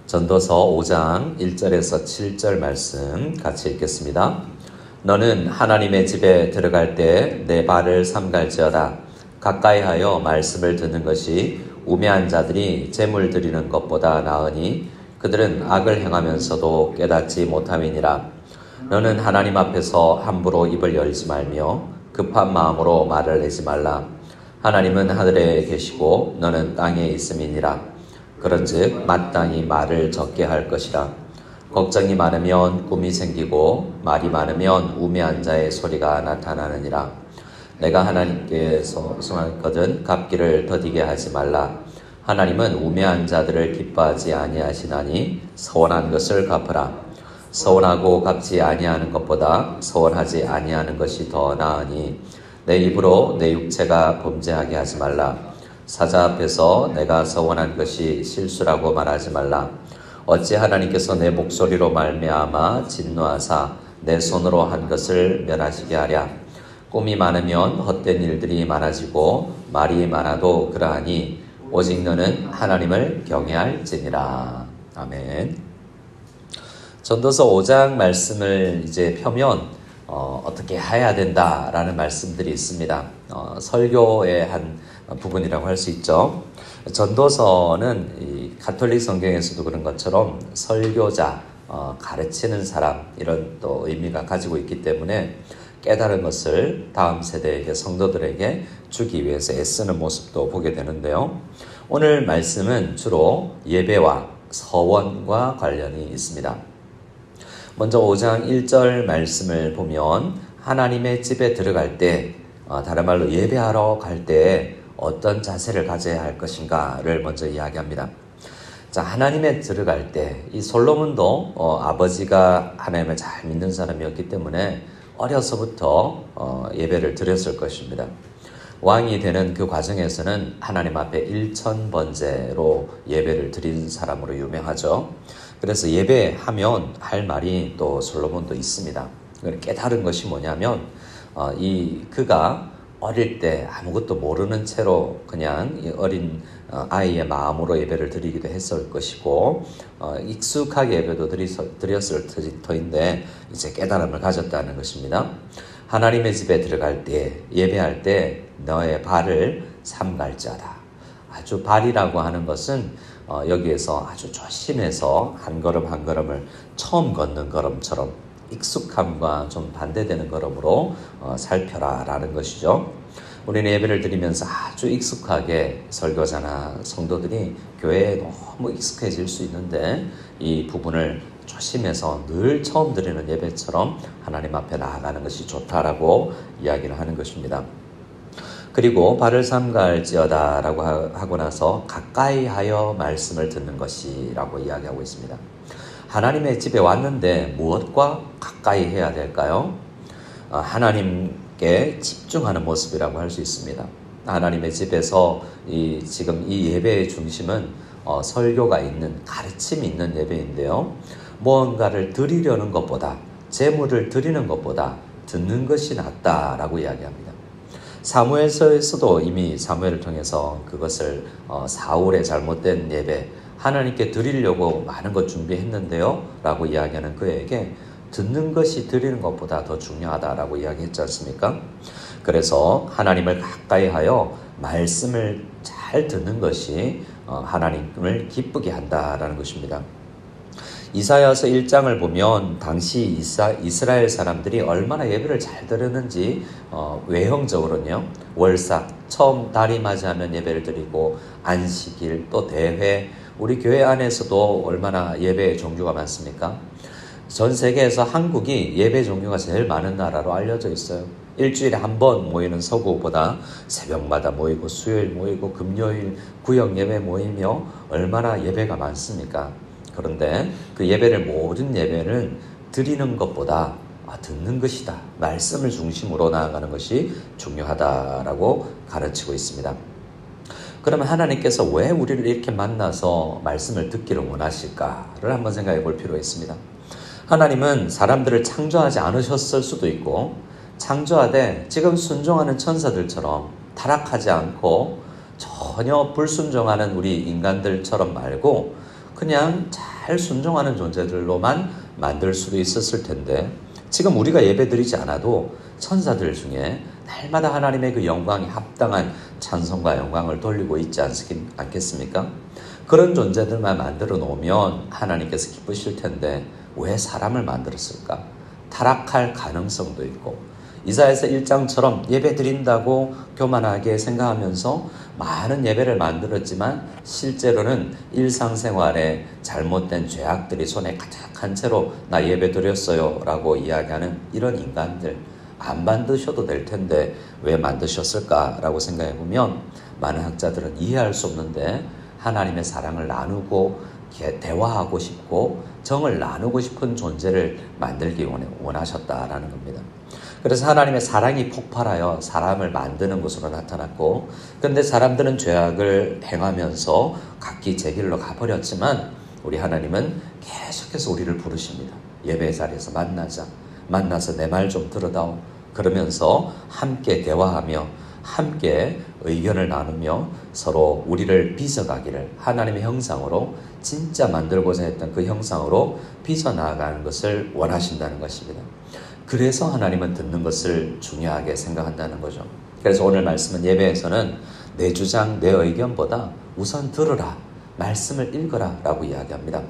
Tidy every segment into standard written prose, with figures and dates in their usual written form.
전도서 5장 1절에서 7절 말씀 같이 읽겠습니다. 너는 하나님의 집에 들어갈 때 내 발을 삼갈지어다. 가까이 하여 말씀을 듣는 것이 우매한 자들이 재물 드리는 것보다 나으니 그들은 악을 행하면서도 깨닫지 못함이니라. 너는 하나님 앞에서 함부로 입을 열지 말며 급한 마음으로 말을 내지 말라. 하나님은 하늘에 계시고 너는 땅에 있음이니라. 그런즉 마땅히 말을 적게 할 것이라. 걱정이 많으면 꿈이 생기고 말이 많으면 우매한 자의 소리가 나타나느니라. 내가 하나님께서 송하거든 갚기를 더디게 하지 말라. 하나님은 우매한 자들을 기뻐하지 아니하시나니 서원한 것을 갚으라. 서원하고 갚지 아니하는 것보다 서원하지 아니하는 것이 더 나으니 내 입으로 내 육체가 범죄하게 하지 말라. 사자 앞에서 내가 서원한 것이 실수라고 말하지 말라. 어찌 하나님께서 내 목소리로 말미암아 진노하사 내 손으로 한 것을 멸하시게 하랴. 꿈이 많으면 헛된 일들이 많아지고 말이 많아도 그러하니 오직 너는 하나님을 경외할지니라. 아멘. 전도서 5장 말씀을 이제 펴면 어떻게 해야 된다라는 말씀들이 있습니다. 설교의 한 부분이라고 할 수 있죠. 전도서는 이 가톨릭 성경에서도 그런 것처럼 설교자, 가르치는 사람 이런 또 의미가 가지고 있기 때문에 깨달은 것을 다음 세대에게 성도들에게 주기 위해서 애쓰는 모습도 보게 되는데요. 오늘 말씀은 주로 예배와 서원과 관련이 있습니다. 먼저 5장 1절 말씀을 보면 하나님의 집에 들어갈 때, 다른 말로 예배하러 갈 때 어떤 자세를 가져야 할 것인가를 먼저 이야기합니다. 자, 하나님에 들어갈 때 이 솔로몬도 아버지가 하나님을 잘 믿는 사람이었기 때문에 어려서부터 예배를 드렸을 것입니다. 왕이 되는 그 과정에서는 하나님 앞에 1000번제로 예배를 드린 사람으로 유명하죠. 그래서 예배하면 할 말이 또 솔로몬도 있습니다. 깨달은 것이 뭐냐면 그가 어릴 때 아무것도 모르는 채로 그냥 어린 아이의 마음으로 예배를 드리기도 했을 것이고 익숙하게 예배도 드렸을 터인데 이제 깨달음을 가졌다는 것입니다. 하나님의 집에 들어갈 때 예배할 때 너의 발을 삼갈지어다. 아주 발이라고 하는 것은 여기에서 아주 조심해서 한 걸음 한 걸음을 처음 걷는 걸음처럼 익숙함과 좀 반대되는 걸음으로 살펴라 라는 것이죠. 우리는 예배를 드리면서 아주 익숙하게 설교자나 성도들이 교회에 너무 익숙해질 수 있는데 이 부분을 조심해서 늘 처음 드리는 예배처럼 하나님 앞에 나아가는 것이 좋다라고 이야기를 하는 것입니다. 그리고 발을 삼갈지어다 라고 하고 나서 가까이 하여 말씀을 듣는 것이라고 이야기하고 있습니다. 하나님의 집에 왔는데 무엇과 가까이 해야 될까요? 하나님께 집중하는 모습이라고 할 수 있습니다. 하나님의 집에서 지금 이 예배의 중심은 설교가 있는, 가르침이 있는 예배인데요. 무언가를 드리려는 것보다, 재물을 드리는 것보다 듣는 것이 낫다라고 이야기합니다. 사무엘서에서도 이미 사무엘을 통해서 그것을 사울의 잘못된 예배, 하나님께 드리려고 많은 것 준비했는데요 라고 이야기하는 그에게 듣는 것이 드리는 것보다 더 중요하다라고 이야기했지 않습니까? 그래서 하나님을 가까이 하여 말씀을 잘 듣는 것이 하나님을 기쁘게 한다라는 것입니다. 이사야서 1장을 보면 당시 이스라엘 사람들이 얼마나 예배를 잘 드렸는지 외형적으로는요. 월삭, 처음 달이 맞이하면 예배를 드리고 안식일, 또 대회, 우리 교회 안에서도 얼마나 예배의 종류가 많습니까? 전 세계에서 한국이 예배 종류가 제일 많은 나라로 알려져 있어요. 일주일에 한 번 모이는 서구보다 새벽마다 모이고 수요일 모이고 금요일 구역 예배 모이며 얼마나 예배가 많습니까? 그런데 그 예배를 모든 예배를 드리는 것보다 듣는 것이다. 말씀을 중심으로 나아가는 것이 중요하다라고 가르치고 있습니다. 그러면 하나님께서 왜 우리를 이렇게 만나서 말씀을 듣기를 원하실까를 한번 생각해 볼 필요가 있습니다. 하나님은 사람들을 창조하지 않으셨을 수도 있고 창조하되 지금 순종하는 천사들처럼 타락하지 않고 전혀 불순종하는 우리 인간들처럼 말고 그냥 잘 잘 순종하는 존재들로만 만들 수도 있었을 텐데 지금 우리가 예배드리지 않아도 천사들 중에 날마다 하나님의 그 영광이 합당한 찬송과 영광을 돌리고 있지 않겠습니까? 그런 존재들만 만들어 놓으면 하나님께서 기쁘실 텐데 왜 사람을 만들었을까? 타락할 가능성도 있고 이사야서 1장처럼 예배 드린다고 교만하게 생각하면서 많은 예배를 만들었지만 실제로는 일상생활에 잘못된 죄악들이 손에 가득한 채로 나 예배 드렸어요 라고 이야기하는 이런 인간들 안 만드셔도 될 텐데 왜 만드셨을까라고 생각해 보면 많은 학자들은 이해할 수 없는데 하나님의 사랑을 나누고 대화하고 싶고 정을 나누고 싶은 존재를 만들기 원하셨다라는 겁니다. 그래서 하나님의 사랑이 폭발하여 사람을 만드는 것으로 나타났고 그런데 사람들은 죄악을 행하면서 각기 제 길로 가버렸지만 우리 하나님은 계속해서 우리를 부르십니다. 예배 자리에서 만나서 내 말 좀 들어다오. 그러면서 함께 대화하며 함께 의견을 나누며 서로 우리를 빚어가기를 하나님의 형상으로 진짜 만들고자 했던 그 형상으로 빚어나가는 것을 원하신다는 것입니다. 그래서 하나님은 듣는 것을 중요하게 생각한다는 거죠. 그래서 오늘 말씀은 예배에서는 내 주장, 내 의견보다 우선 들으라, 말씀을 읽어라 라고 이야기합니다.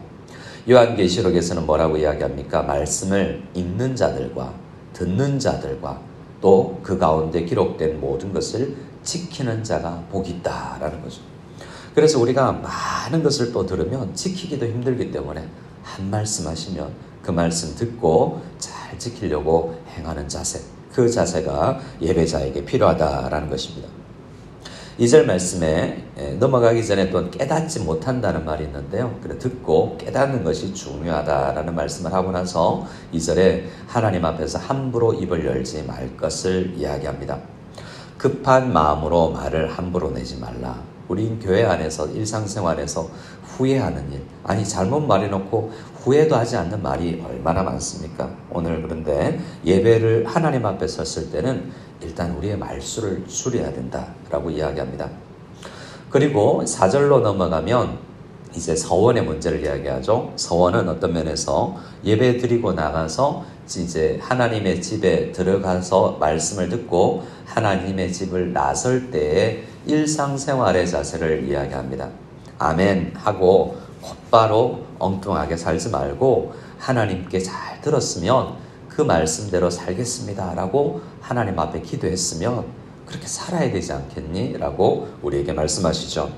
요한계시록에서는 뭐라고 이야기합니까? 말씀을 읽는 자들과 듣는 자들과 또 그 가운데 기록된 모든 것을 지키는 자가 복이 있다라는 거죠. 그래서 우리가 많은 것을 또 들으면 지키기도 힘들기 때문에 한 말씀 하시면 그 말씀 듣고 잘 지키려고 행하는 자세, 그 자세가 예배자에게 필요하다라는 것입니다. 2절 말씀에 넘어가기 전에 또 깨닫지 못한다는 말이 있는데요. 그래 듣고 깨닫는 것이 중요하다라는 말씀을 하고 나서 2절에 하나님 앞에서 함부로 입을 열지 말 것을 이야기합니다. 급한 마음으로 말을 함부로 내지 말라. 우린 교회 안에서 일상생활에서 후회하는 일, 아니 잘못 말해놓고 후회도 하지 않는 말이 얼마나 많습니까? 오늘 그런데 예배를 하나님 앞에 섰을 때는 일단 우리의 말수를 줄여야 된다라고 이야기합니다. 그리고 4절로 넘어가면 이제 서원의 문제를 이야기하죠. 서원은 어떤 면에서 예배 드리고 나가서 이제 하나님의 집에 들어가서 말씀을 듣고 하나님의 집을 나설 때의 일상생활의 자세를 이야기합니다. 아멘 하고 곧바로 엉뚱하게 살지 말고 하나님께 잘 들었으면 그 말씀대로 살겠습니다 라고 하나님 앞에 기도했으면 그렇게 살아야 되지 않겠니? 라고 우리에게 말씀하시죠.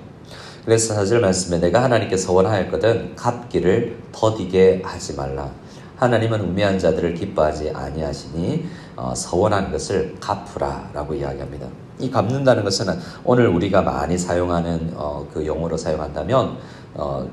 그래서 4절 말씀에 내가 하나님께 서원하였거든 갚기를 더디게 하지 말라. 하나님은 우매한 자들을 기뻐하지 아니하시니 서원한 것을 갚으라 라고 이야기합니다. 이 갚는다는 것은 오늘 우리가 많이 사용하는 그 용어로 사용한다면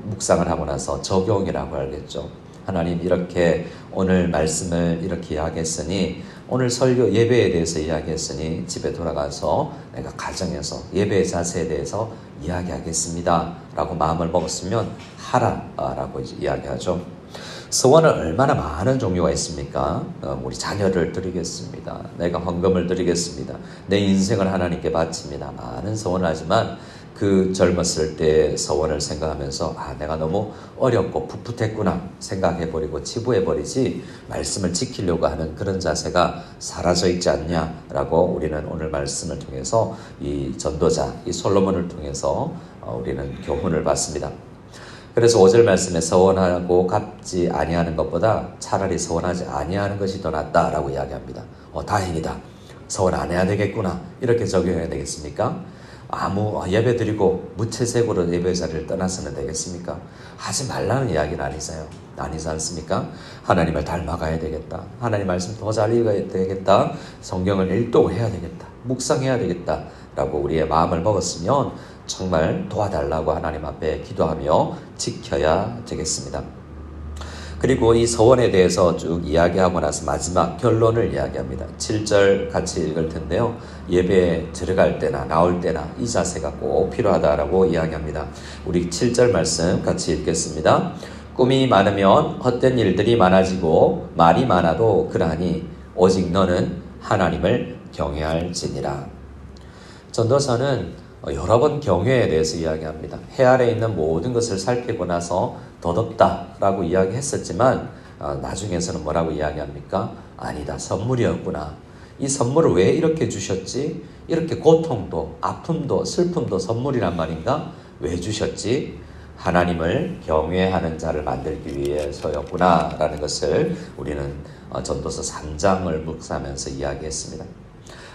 묵상을 하고 나서 적용이라고 알겠죠. 하나님 이렇게 오늘 말씀을 이렇게 이야기했으니 오늘 설교 예배에 대해서 이야기했으니 집에 돌아가서 내가 가정에서 예배의 자세에 대해서 이야기하겠습니다 라고 마음을 먹었으면 하라 라고 이야기하죠. 서원은 얼마나 많은 종류가 있습니까? 우리 자녀를 드리겠습니다. 내가 헌금을 드리겠습니다. 내 인생을 하나님께 바칩니다. 많은 서원을 하지만 그 젊었을 때의 서원을 생각하면서 내가 너무 어렵고 풋풋했구나 생각해버리고 치부해버리지 말씀을 지키려고 하는 그런 자세가 사라져 있지 않냐라고 우리는 오늘 말씀을 통해서 이 전도자, 이 솔로몬을 통해서 우리는 교훈을 받습니다. 그래서 5절 말씀에 서원하고 갚지 아니하는 것보다 차라리 서원하지 아니하는 것이 더 낫다라고 이야기합니다. 다행이다. 서원 안 해야 되겠구나. 이렇게 적용해야 되겠습니까? 예배 드리고 무채색으로 예배 자리를 떠나서는 되겠습니까? 하지 말라는 이야기는 아니지 않습니까? 하나님을 닮아가야 되겠다. 하나님 말씀 더 잘 읽어야 되겠다. 성경을 읽도해야 되겠다. 묵상해야 되겠다. 라고 우리의 마음을 먹었으면 정말 도와달라고 하나님 앞에 기도하며 지켜야 되겠습니다. 그리고 이 서원에 대해서 쭉 이야기하고 나서 마지막 결론을 이야기합니다. 7절 같이 읽을 텐데요. 예배에 들어갈 때나 나올 때나 이 자세가 꼭 필요하다라고 이야기합니다. 우리 7절 말씀 같이 읽겠습니다. 꿈이 많으면 헛된 일들이 많아지고 말이 많아도 그러하니 오직 너는 하나님을 경외할지니라. 전도서는 여러 번 경외에 대해서 이야기합니다. 해 아래 있는 모든 것을 살피고 나서 더 덥다라고 이야기했었지만 나중에서는 뭐라고 이야기합니까? 아니다, 선물이었구나. 이 선물을 왜 이렇게 주셨지? 이렇게 고통도, 아픔도, 슬픔도 선물이란 말인가? 왜 주셨지? 하나님을 경외하는 자를 만들기 위해서였구나 라는 것을 우리는 전도서 3장을 묵상하면서 이야기했습니다.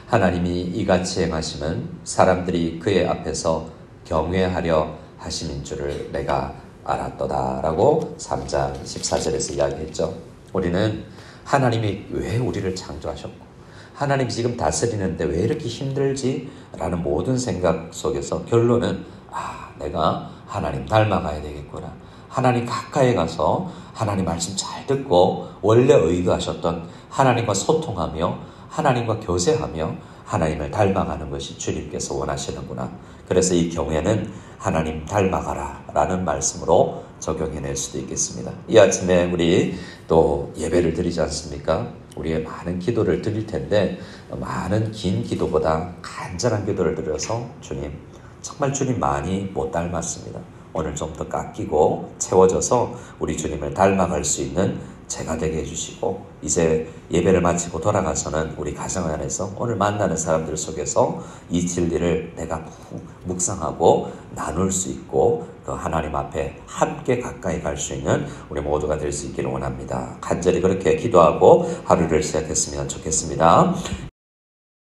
하나님이 이같이 행하심은 사람들이 그의 앞에서 경외하려 하심인 줄을 내가 알았도다 라고 3장 14절에서 이야기했죠. 우리는 하나님이 왜 우리를 창조하셨고 하나님이 지금 다스리는데 왜 이렇게 힘들지? 라는 모든 생각 속에서 결론은 내가 하나님 닮아가야 되겠구나. 하나님 가까이 가서 하나님 말씀 잘 듣고 원래 의도하셨던 하나님과 소통하며 하나님과 교제하며 하나님을 닮아가는 것이 주님께서 원하시는구나. 그래서 이 경외는 하나님 닮아가라 라는 말씀으로 적용해낼 수도 있겠습니다. 이 아침에 우리 또 예배를 드리지 않습니까? 우리의 많은 기도를 드릴 텐데 많은 긴 기도보다 간절한 기도를 드려서 주님, 정말 주님 많이 못 닮았습니다. 오늘 좀 더 깎이고 채워져서 우리 주님을 닮아갈 수 있는 제가 되게 해주시고 이제 예배를 마치고 돌아가서는 우리 가정 안에서 오늘 만나는 사람들 속에서 이 진리를 내가 묵상하고 나눌 수 있고 그 하나님 앞에 함께 가까이 갈 수 있는 우리 모두가 될 수 있기를 원합니다. 간절히 그렇게 기도하고 하루를 시작했으면 좋겠습니다.